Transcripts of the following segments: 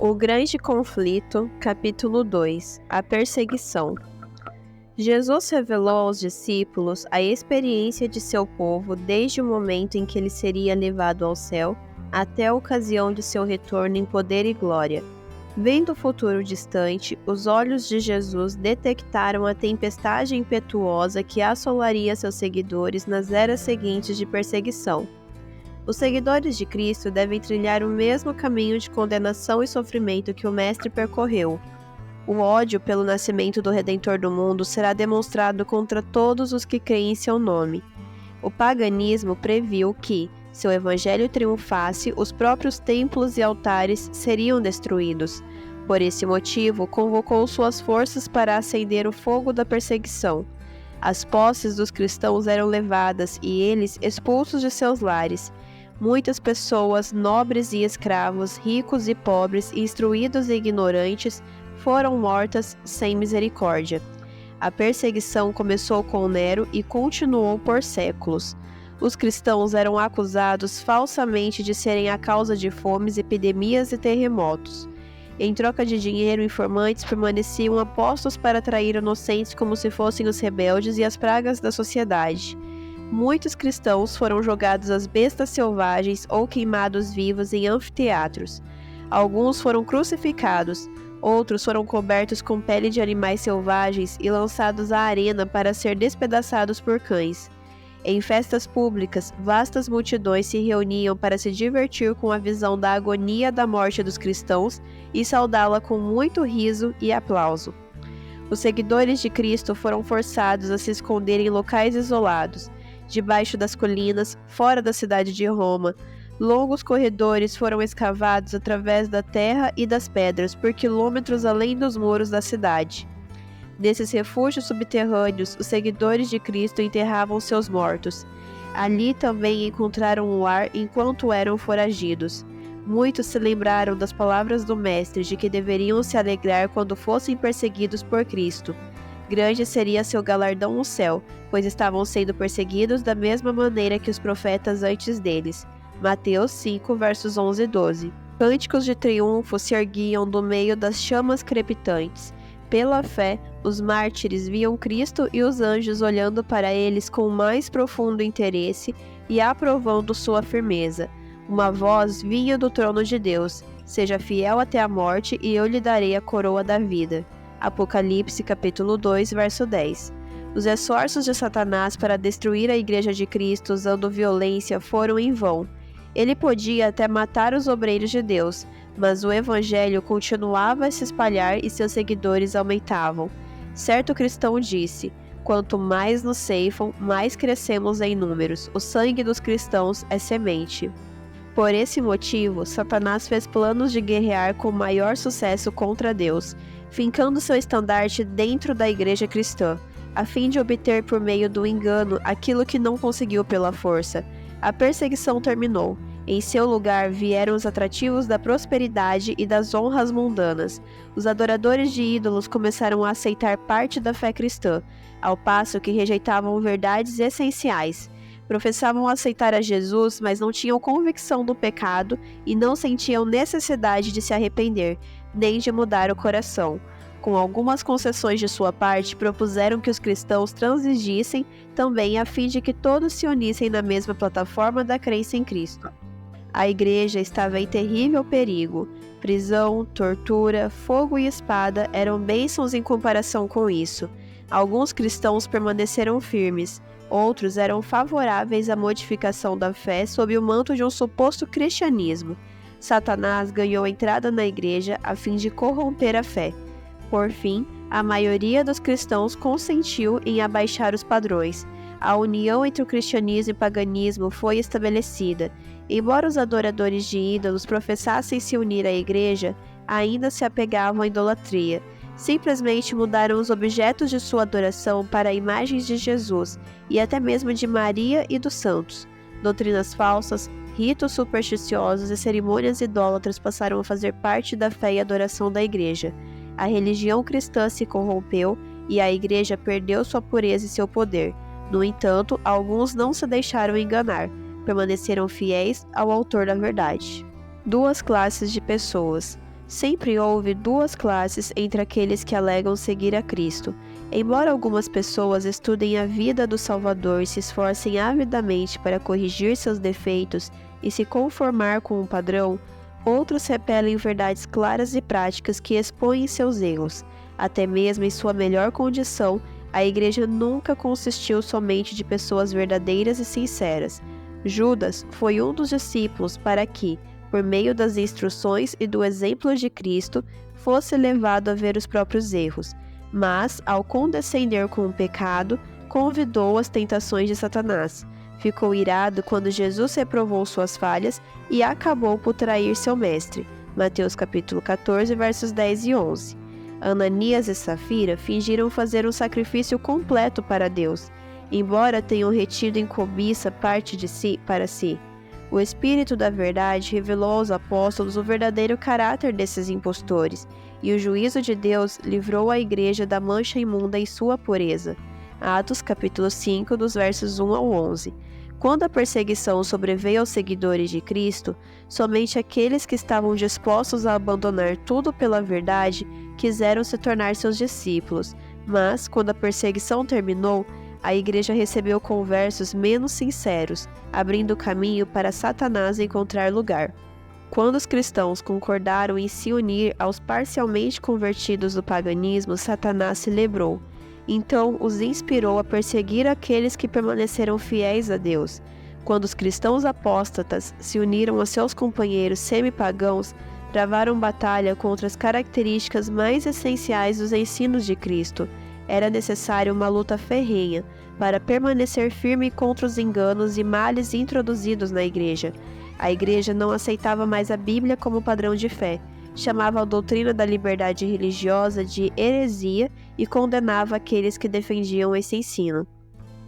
O grande conflito, capítulo 2, a perseguição. Jesus revelou aos discípulos a experiência de seu povo desde o momento em que ele seria levado ao céu até a ocasião de seu retorno em poder e glória. Vendo o futuro distante, os olhos de Jesus detectaram a tempestade impetuosa que assolaria seus seguidores nas eras seguintes de perseguição. Os seguidores de Cristo devem trilhar o mesmo caminho de condenação e sofrimento que o Mestre percorreu. O ódio pelo nascimento do Redentor do mundo será demonstrado contra todos os que creem em seu nome. O paganismo previu que, se o evangelho triunfasse, os próprios templos e altares seriam destruídos. Por esse motivo, convocou suas forças para acender o fogo da perseguição. As posses dos cristãos eram levadas e eles expulsos de seus lares. Muitas pessoas, nobres e escravos, ricos e pobres, instruídos e ignorantes, foram mortas sem misericórdia. A perseguição começou com Nero e continuou por séculos. Os cristãos eram acusados falsamente de serem a causa de fomes, epidemias e terremotos. Em troca de dinheiro, informantes permaneciam apostos para atrair inocentes como se fossem os rebeldes e as pragas da sociedade. Muitos cristãos foram jogados às bestas selvagens ou queimados vivos em anfiteatros. Alguns foram crucificados, outros foram cobertos com pele de animais selvagens e lançados à arena para ser despedaçados por cães. Em festas públicas, vastas multidões se reuniam para se divertir com a visão da agonia da morte dos cristãos e saudá-la com muito riso e aplauso. Os seguidores de Cristo foram forçados a se esconder em locais isolados, debaixo das colinas, fora da cidade de Roma. Longos corredores foram escavados através da terra e das pedras por quilômetros além dos muros da cidade. Nesses refúgios subterrâneos, os seguidores de Cristo enterravam seus mortos. Ali também encontraram um lar enquanto eram foragidos. Muitos se lembraram das palavras do Mestre de que deveriam se alegrar quando fossem perseguidos por Cristo. Grande seria seu galardão no céu, pois estavam sendo perseguidos da mesma maneira que os profetas antes deles. Mateus 5, versos 11 e 12. Cânticos de triunfo se erguiam do meio das chamas crepitantes. Pela fé, os mártires viam Cristo e os anjos olhando para eles com mais profundo interesse e aprovando sua firmeza. Uma voz vinha do trono de Deus: seja fiel até a morte e eu lhe darei a coroa da vida. Apocalipse capítulo 2, verso 10. Os esforços de Satanás para destruir a Igreja de Cristo usando violência foram em vão. Ele podia até matar os obreiros de Deus, mas o Evangelho continuava a se espalhar e seus seguidores aumentavam. Certo cristão disse: quanto mais nos ceifam, mais crescemos em números. O sangue dos cristãos é semente. Por esse motivo, Satanás fez planos de guerrear com maior sucesso contra Deus, fincando seu estandarte dentro da igreja cristã, a fim de obter por meio do engano aquilo que não conseguiu pela força. A perseguição terminou. Em seu lugar vieram os atrativos da prosperidade e das honras mundanas. Os adoradores de ídolos começaram a aceitar parte da fé cristã, ao passo que rejeitavam verdades essenciais. Professavam aceitar a Jesus, mas não tinham convicção do pecado e não sentiam necessidade de se arrepender, nem de mudar o coração. Com algumas concessões de sua parte, propuseram que os cristãos transigissem também a fim de que todos se unissem na mesma plataforma da crença em Cristo. A igreja estava em terrível perigo. Prisão, tortura, fogo e espada eram bênçãos em comparação com isso. Alguns cristãos permaneceram firmes. Outros eram favoráveis à modificação da fé sob o manto de um suposto cristianismo. Satanás ganhou entrada na igreja a fim de corromper a fé. Por fim, a maioria dos cristãos consentiu em abaixar os padrões. A união entre o cristianismo e o paganismo foi estabelecida. Embora os adoradores de ídolos professassem se unir à igreja, ainda se apegavam à idolatria. Simplesmente mudaram os objetos de sua adoração para imagens de Jesus e até mesmo de Maria e dos santos. Doutrinas falsas, ritos supersticiosos e cerimônias idólatras passaram a fazer parte da fé e adoração da igreja. A religião cristã se corrompeu e a igreja perdeu sua pureza e seu poder. No entanto, alguns não se deixaram enganar, permaneceram fiéis ao autor da verdade. Duas classes de pessoas. Sempre houve duas classes entre aqueles que alegam seguir a Cristo. Embora algumas pessoas estudem a vida do Salvador e se esforcem avidamente para corrigir seus defeitos e se conformar com um padrão, outros repelem verdades claras e práticas que expõem seus erros. Até mesmo em sua melhor condição, a Igreja nunca consistiu somente de pessoas verdadeiras e sinceras. Judas foi um dos discípulos para que, por meio das instruções e do exemplo de Cristo, fosse levado a ver os próprios erros, mas, ao condescender com o pecado, convidou as tentações de Satanás. Ficou irado quando Jesus reprovou suas falhas e acabou por trair seu mestre. Mateus capítulo 14, versos 10 e 11. Ananias e Safira fingiram fazer um sacrifício completo para Deus, embora tenham retido em cobiça parte de si para si. O Espírito da Verdade revelou aos apóstolos o verdadeiro caráter desses impostores, e o juízo de Deus livrou a Igreja da mancha imunda em sua pureza. Atos capítulo 5, dos versos 1 ao 11. Quando a perseguição sobreveio aos seguidores de Cristo, somente aqueles que estavam dispostos a abandonar tudo pela verdade quiseram se tornar seus discípulos, mas, quando a perseguição terminou, a Igreja recebeu conversos menos sinceros, abrindo caminho para Satanás encontrar lugar. Quando os cristãos concordaram em se unir aos parcialmente convertidos do paganismo, Satanás se lembrou. Então os inspirou a perseguir aqueles que permaneceram fiéis a Deus. Quando os cristãos apóstatas se uniram a seus companheiros semi-pagãos, travaram batalha contra as características mais essenciais dos ensinos de Cristo. Era necessária uma luta ferrenha para permanecer firme contra os enganos e males introduzidos na Igreja. A Igreja não aceitava mais a Bíblia como padrão de fé, chamava a doutrina da liberdade religiosa de heresia e condenava aqueles que defendiam esse ensino.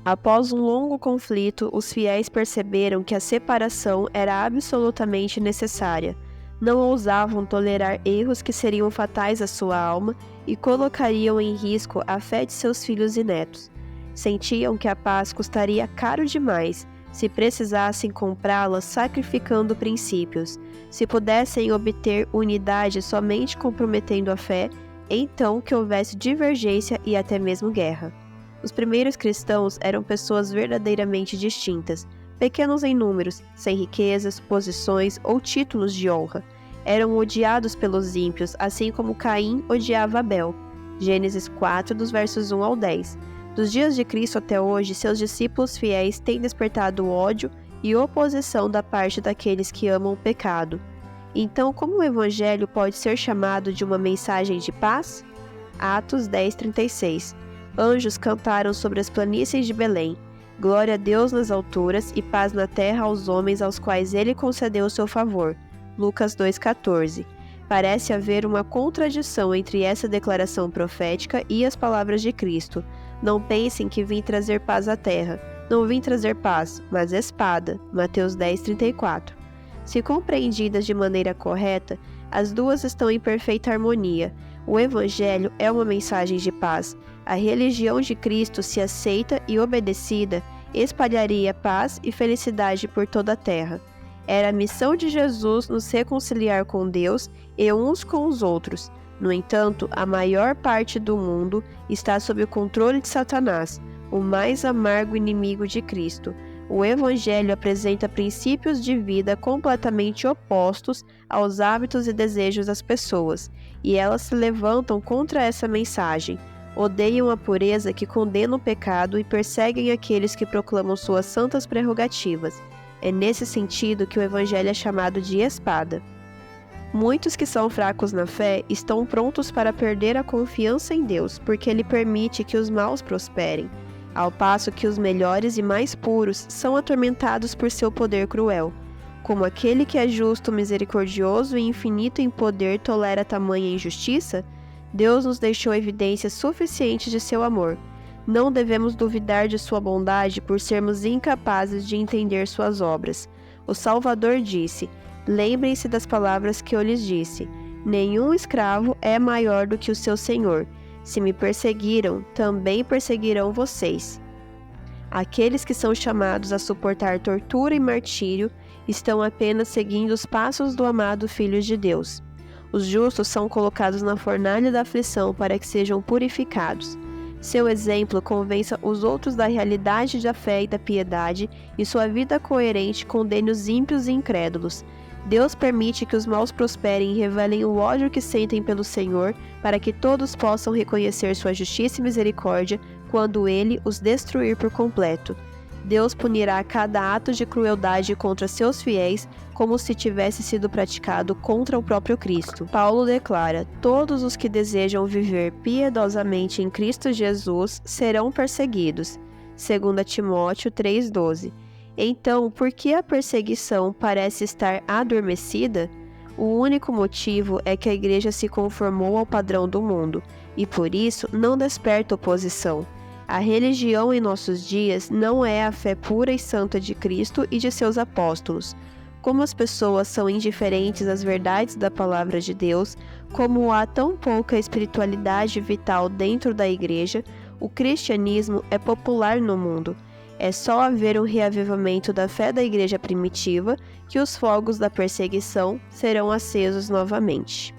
Após um longo conflito, os fiéis perceberam que a separação era absolutamente necessária. Não ousavam tolerar erros que seriam fatais à sua alma e colocariam em risco a fé de seus filhos e netos. Sentiam que a paz custaria caro demais se precisassem comprá-la sacrificando princípios. Se pudessem obter unidade somente comprometendo a fé, então que houvesse divergência e até mesmo guerra. Os primeiros cristãos eram pessoas verdadeiramente distintas, pequenos em números, sem riquezas, posições ou títulos de honra. Eram odiados pelos ímpios, assim como Caim odiava Abel. Gênesis 4, dos versos 1 ao 10. Dos dias de Cristo até hoje, seus discípulos fiéis têm despertado ódio e oposição da parte daqueles que amam o pecado. Então, como o Evangelho pode ser chamado de uma mensagem de paz? Atos 10:36. Anjos cantaram sobre as planícies de Belém. Glória a Deus nas alturas e paz na terra aos homens aos quais ele concedeu o seu favor. Lucas 2:14. Parece haver uma contradição entre essa declaração profética e as palavras de Cristo. Não pensem que vim trazer paz à terra. Não vim trazer paz, mas espada. Mateus 10:34. Se compreendidas de maneira correta, as duas estão em perfeita harmonia. O Evangelho é uma mensagem de paz. A religião de Cristo, se aceita e obedecida, espalharia paz e felicidade por toda a terra. Era a missão de Jesus nos reconciliar com Deus e uns com os outros. No entanto, a maior parte do mundo está sob o controle de Satanás, o mais amargo inimigo de Cristo. O Evangelho apresenta princípios de vida completamente opostos aos hábitos e desejos das pessoas, e elas se levantam contra essa mensagem. Odeiam a pureza que condena o pecado e perseguem aqueles que proclamam suas santas prerrogativas. É nesse sentido que o Evangelho é chamado de espada. Muitos que são fracos na fé estão prontos para perder a confiança em Deus, porque Ele permite que os maus prosperem, ao passo que os melhores e mais puros são atormentados por seu poder cruel. Como aquele que é justo, misericordioso e infinito em poder tolera tamanha injustiça, Deus nos deixou evidência suficiente de seu amor. Não devemos duvidar de sua bondade por sermos incapazes de entender suas obras. O Salvador disse: lembrem-se das palavras que eu lhes disse. Nenhum escravo é maior do que o seu senhor. Se me perseguiram, também perseguirão vocês. Aqueles que são chamados a suportar tortura e martírio estão apenas seguindo os passos do amado Filho de Deus. Os justos são colocados na fornalha da aflição para que sejam purificados. Seu exemplo convença os outros da realidade da fé e da piedade, e sua vida coerente condene os ímpios e incrédulos. Deus permite que os maus prosperem e revelem o ódio que sentem pelo Senhor, para que todos possam reconhecer sua justiça e misericórdia quando ele os destruir por completo. Deus punirá cada ato de crueldade contra seus fiéis, como se tivesse sido praticado contra o próprio Cristo. Paulo declara: todos os que desejam viver piedosamente em Cristo Jesus serão perseguidos. 2 Timóteo 3,12. Então, por que a perseguição parece estar adormecida? O único motivo é que a igreja se conformou ao padrão do mundo, e por isso não desperta oposição. A religião em nossos dias não é a fé pura e santa de Cristo e de seus apóstolos. Como as pessoas são indiferentes às verdades da palavra de Deus, como há tão pouca espiritualidade vital dentro da igreja, o cristianismo é popular no mundo. É só haver um reavivamento da fé da igreja primitiva que os fogos da perseguição serão acesos novamente.